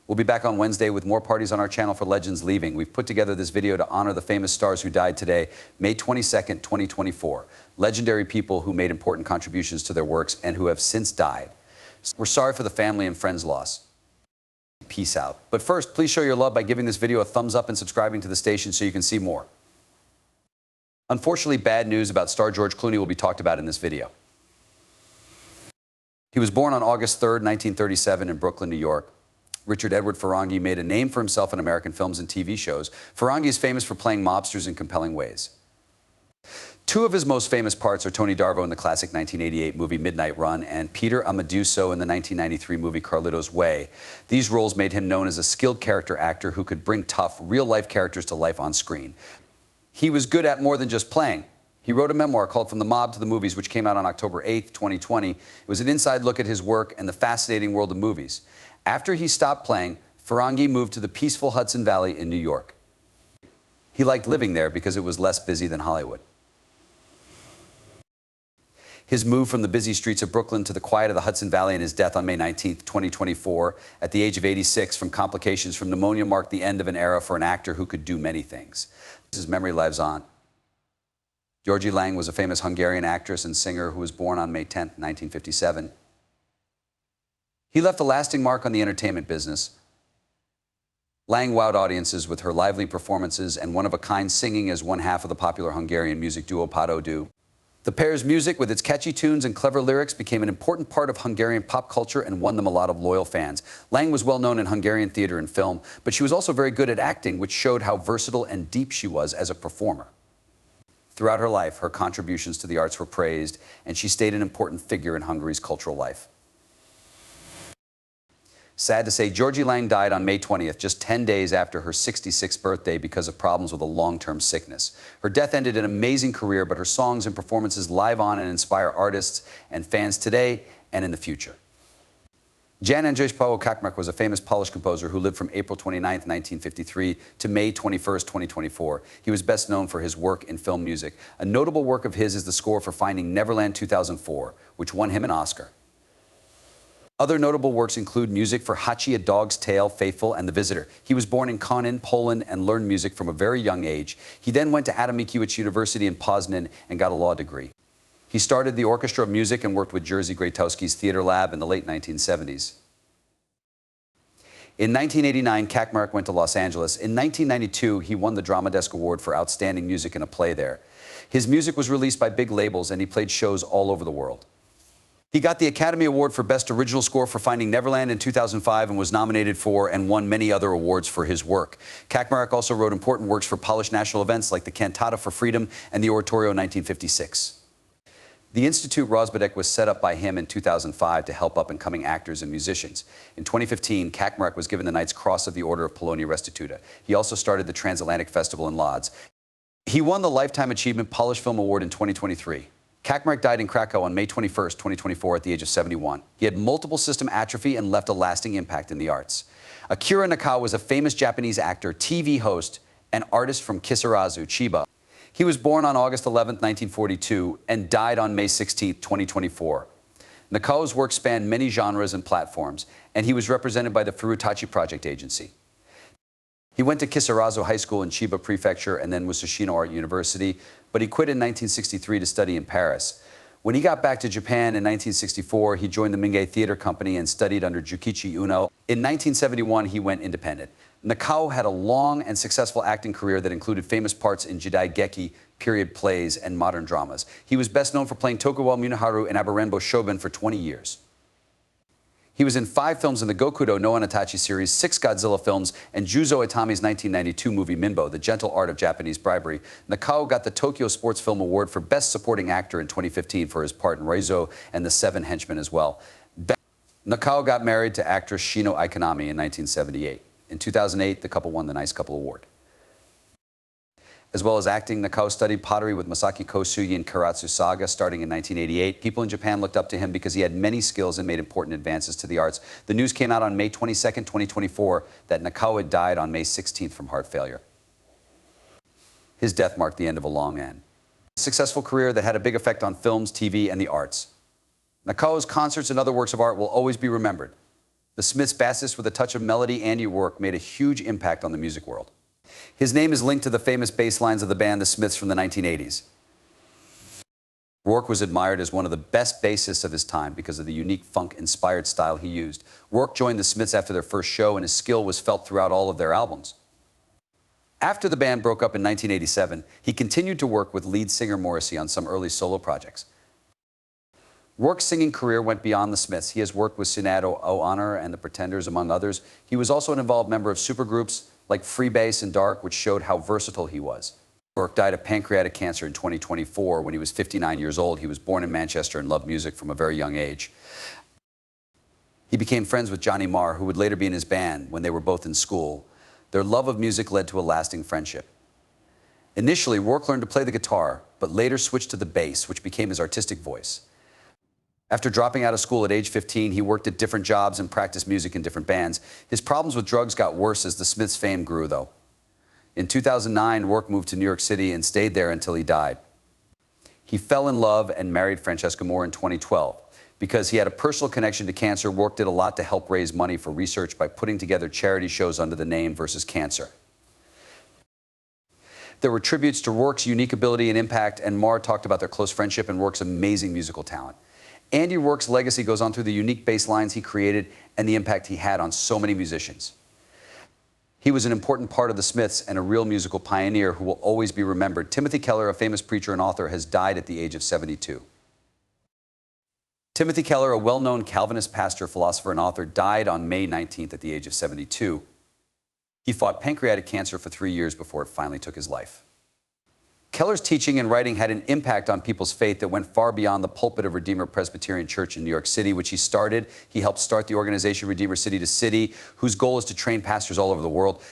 We'll be back on Wednesday with more parties on our channel for legends leaving. We've put together this video to honor the famous stars who died today, May 22nd, 2024. Legendary people who made important contributions to their works and who have since died. We're sorry for the family and friends' loss. Peace out. But first, please show your love by giving this video a thumbs up and subscribing to the station so you can see more. Unfortunately, bad news about star George Clooney will be talked about in this video. He was born on August 3rd, 1937 in Brooklyn, New York. Richard Edward Ferranghi made a name for himself in American films and TV shows. Ferranghi is famous for playing mobsters in compelling ways. Two of his most famous parts are Tony Darvo in the classic 1988 movie Midnight Run and Peter Amaduso in the 1993 movie Carlito's Way. These roles made him known as a skilled character actor who could bring tough, real-life characters to life on screen. He was good at more than just playing. He wrote a memoir called From the Mob to the Movies, which came out on October 8th, 2020. It was an inside look at his work and the fascinating world of movies. After he stopped playing, Ferranghi moved to the peaceful Hudson Valley in New York. He liked living there because it was less busy than Hollywood. His move from the busy streets of Brooklyn to the quiet of the Hudson Valley and his death on May 19th, 2024, at the age of 86 from complications from pneumonia marked the end of an era for an actor who could do many things. His memory lives on. György Lang was a famous Hungarian actress and singer who was born on May 10th, 1957. He left a lasting mark on the entertainment business. Lang wowed audiences with her lively performances and one-of-a-kind singing as one half of the popular Hungarian music duo Pado do. The pair's music, with its catchy tunes and clever lyrics, became an important part of Hungarian pop culture and won them a lot of loyal fans. Lang was well known in Hungarian theater and film, but she was also very good at acting, which showed how versatile and deep she was as a performer. Throughout her life, her contributions to the arts were praised, and she stayed an important figure in Hungary's cultural life. Sad to say, György Lang died on May 20th, just 10 days after her 66th birthday because of problems with a long-term sickness. Her death ended an amazing career, but her songs and performances live on and inspire artists and fans today and in the future. Jan Andrzej Paweł Kaczmarek was a famous Polish composer who lived from April 29th, 1953 to May 21st, 2024. He was best known for his work in film music. A notable work of his is the score for Finding Neverland 2004, which won him an Oscar. Other notable works include music for Hachi, A Dog's Tale, Faithful, and The Visitor. He was born in Konin, Poland, and learned music from a very young age. He then went to Adam Mickiewicz University in Poznan and got a law degree. He started the Orchestra of Music and worked with Jerzy Grotowski's Theater Lab in the late 1970s. In 1989, Kaczmarek went to Los Angeles. In 1992, he won the Drama Desk Award for Outstanding Music in a Play there. His music was released by big labels, and he played shows all over the world. He got the Academy Award for Best Original Score for Finding Neverland in 2005 and was nominated for and won many other awards for his work. Kaczmarek also wrote important works for Polish national events like the Cantata for Freedom and the Oratorio 1956. The Institute Rozbudek was set up by him in 2005 to help up-and-coming actors and musicians. In 2015, Kaczmarek was given the Knight's Cross of the Order of Polonia Restituta. He also started the Transatlantic Festival in Lodz. He won the Lifetime Achievement Polish Film Award in 2023. Kaczmarek died in Krakow on May 21st, 2024 at the age of 71. He had multiple system atrophy and left a lasting impact in the arts. Akira Nakao was a famous Japanese actor, TV host, and artist from Kisarazu, Chiba. He was born on August 11th, 1942, and died on May 16th, 2024. Nakao's work spanned many genres and platforms, and he was represented by the Furutachi Project Agency. He went to Kisarazu High School in Chiba Prefecture and then Musashino Art University, but he quit in 1963 to study in Paris. When he got back to Japan in 1964, he joined the Mingei Theater Company and studied under Jukichi Uno. In 1971, he went independent. Nakao had a long and successful acting career that included famous parts in Jidai Geki, period plays, and modern dramas. He was best known for playing Tokugawa Minaharu in Abarenbo Shogun for 20 years. He was in 5 films in the Gokudo no Anatachi series, 6 Godzilla films, and Juzo Itami's 1992 movie Minbo, The Gentle Art of Japanese Bribery. Nakao got the Tokyo Sports Film Award for Best Supporting Actor in 2015 for his part in Reizo and The Seven Henchmen as well. Nakao got married to actress Shino Ikonami in 1978. In 2008, the couple won the Nice Couple Award. As well as acting, Nakao studied pottery with Masaki Kosugi in Karatsu Saga starting in 1988. People in Japan looked up to him because he had many skills and made important advances to the arts. The news came out on May 22nd, 2024 that Nakao had died on May 16th from heart failure. His death marked the end of a long end. A successful career that had a big effect on films, TV, and the arts. Nakao's concerts and other works of art will always be remembered. The Smiths' bassist with a touch of melody, Andy Rourke, made a huge impact on the music world. His name is linked to the famous bass lines of the band The Smiths from the 1980s. Rourke was admired as one of the best bassists of his time because of the unique funk-inspired style he used. Rourke joined the Smiths after their first show, and his skill was felt throughout all of their albums. After the band broke up in 1987, he continued to work with lead singer Morrissey on some early solo projects. Rourke's singing career went beyond the Smiths. He has worked with Sinead O'Connor and the Pretenders, among others. He was also an involved member of supergroups like Freebase and Dark, which showed how versatile he was. Rourke died of pancreatic cancer in 2024 when he was 59 years old. He was born in Manchester and loved music from a very young age. He became friends with Johnny Marr, who would later be in his band when they were both in school. Their love of music led to a lasting friendship. Initially, Rourke learned to play the guitar, but later switched to the bass, which became his artistic voice. After dropping out of school at age 15, he worked at different jobs and practiced music in different bands. His problems with drugs got worse as the Smiths' fame grew, though. In 2009, Rourke moved to New York City and stayed there until he died. He fell in love and married Francesca Moore in 2012. Because he had a personal connection to cancer, Rourke did a lot to help raise money for research by putting together charity shows under the name Versus Cancer. There were tributes to Rourke's unique ability and impact, and Marr talked about their close friendship and Rourke's amazing musical talent. Andy Rourke's legacy goes on through the unique bass lines he created and the impact he had on so many musicians. He was an important part of the Smiths and a real musical pioneer who will always be remembered. Timothy Keller, a famous preacher and author, has died at the age of 72. Timothy Keller, a well-known Calvinist pastor, philosopher, and author, died on May 19th at the age of 72. He fought pancreatic cancer for 3 years before it finally took his life. Keller's teaching and writing had an impact on people's faith that went far beyond the pulpit of Redeemer Presbyterian Church in New York City, which he started. He helped start the organization Redeemer City to City, whose goal is to train pastors all over the world.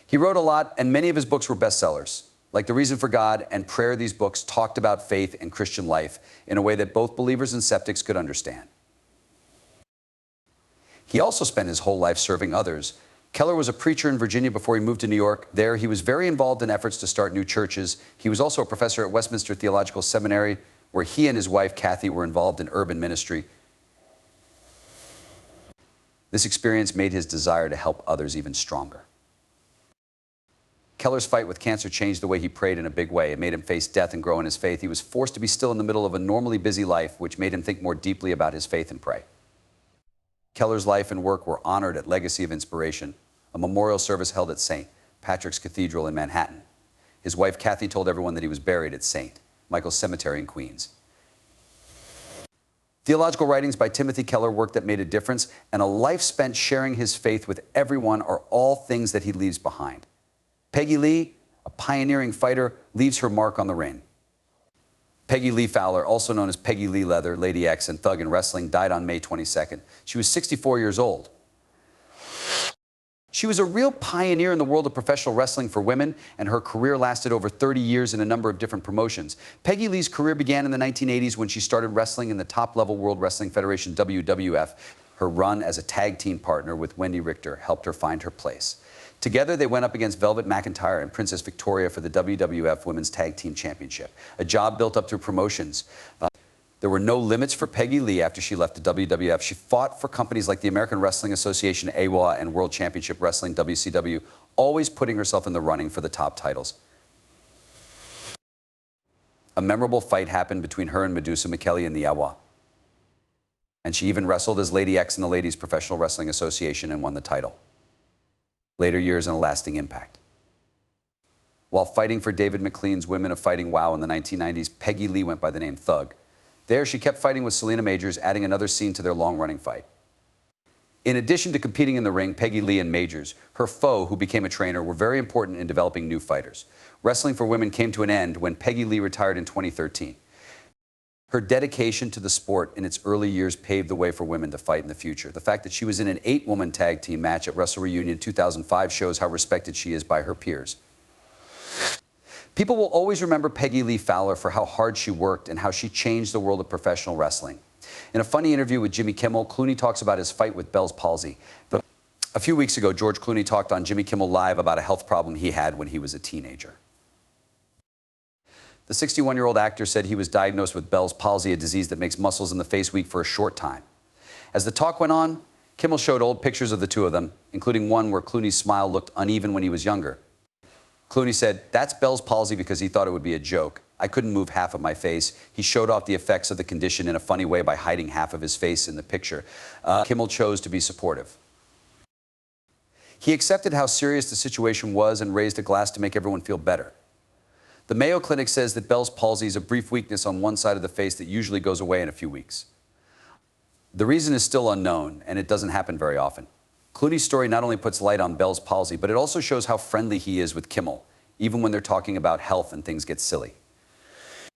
He wrote a lot, and many of his books were bestsellers. Like The Reason for God and Prayer, these books talked about faith and Christian life in a way that both believers and skeptics could understand. He also spent his whole life serving others. Keller was a preacher in Virginia before he moved to New York. There, he was very involved in efforts to start new churches. He was also a professor at Westminster Theological Seminary, where he and his wife, Kathy, were involved in urban ministry. This experience made his desire to help others even stronger. Keller's fight with cancer changed the way he prayed in a big way. It made him face death and grow in his faith. He was forced to be still in the middle of a normally busy life, which made him think more deeply about his faith and pray. Keller's life and work were honored at Legacy of Inspiration, a memorial service held at St. Patrick's Cathedral in Manhattan. His wife, Kathy, told everyone that he was buried at St. Michael's Cemetery in Queens. Theological writings by Timothy Keller, work that made a difference, and a life spent sharing his faith with everyone are all things that he leaves behind. Peggy Lee, a pioneering fighter, leaves her mark on the ring. Peggy Lee Fowler, also known as Peggy Lee Leather, Lady X, and Thug in wrestling, died on May 22nd. She was 64 years old. She was a real pioneer in the world of professional wrestling for women, and her career lasted over 30 years in a number of different promotions. Peggy Lee's career began in the 1980s when she started wrestling in the top-level World Wrestling Federation, WWF. Her run as a tag team partner with Wendy Richter helped her find her place. Together, they went up against Velvet McIntyre and Princess Victoria for the WWF Women's Tag Team Championship, a job built up through promotions. There were no limits for Peggy Lee after she left the WWF. She fought for companies like the American Wrestling Association, AWA, and World Championship Wrestling, WCW, always putting herself in the running for the top titles. A memorable fight happened between her and Medusa McKelly in the AWA. And she even wrestled as Lady X in the Ladies Professional Wrestling Association and won the title. Later years and a lasting impact. While fighting for David McLean's Women of Fighting WOW in the 1990s, Peggy Lee went by the name Thug. There, she kept fighting with Selena Majors, adding another scene to their long-running fight. In addition to competing in the ring, Peggy Lee and Majors, her foe, who became a trainer, were very important in developing new fighters. Wrestling for women came to an end when Peggy Lee retired in 2013. Her dedication to the sport in its early years paved the way for women to fight in the future. The fact that she was in an 8-woman tag team match at Wrestle Reunion 2005 shows how respected she is by her peers. People will always remember Peggy Lee Fowler for how hard she worked and how she changed the world of professional wrestling. In a funny interview with Jimmy Kimmel, Clooney talks about his fight with Bell's palsy. But a few weeks ago, George Clooney talked on Jimmy Kimmel Live about a health problem he had when he was a teenager. The 61-year-old actor said he was diagnosed with Bell's palsy, a disease that makes muscles in the face weak for a short time. As the talk went on, Kimmel showed old pictures of the two of them, including one where Clooney's smile looked uneven when he was younger. Clooney said, "That's Bell's palsy because he thought it would be a joke. I couldn't move half of my face." He showed off the effects of the condition in a funny way by hiding half of his face in the picture. Kimmel chose to be supportive. He accepted how serious the situation was and raised a glass to make everyone feel better. The Mayo Clinic says that Bell's palsy is a brief weakness on one side of the face that usually goes away in a few weeks. The reason is still unknown, and it doesn't happen very often. Clooney's story not only puts light on Bell's palsy, but it also shows how friendly he is with Kimmel, even when they're talking about health and things get silly.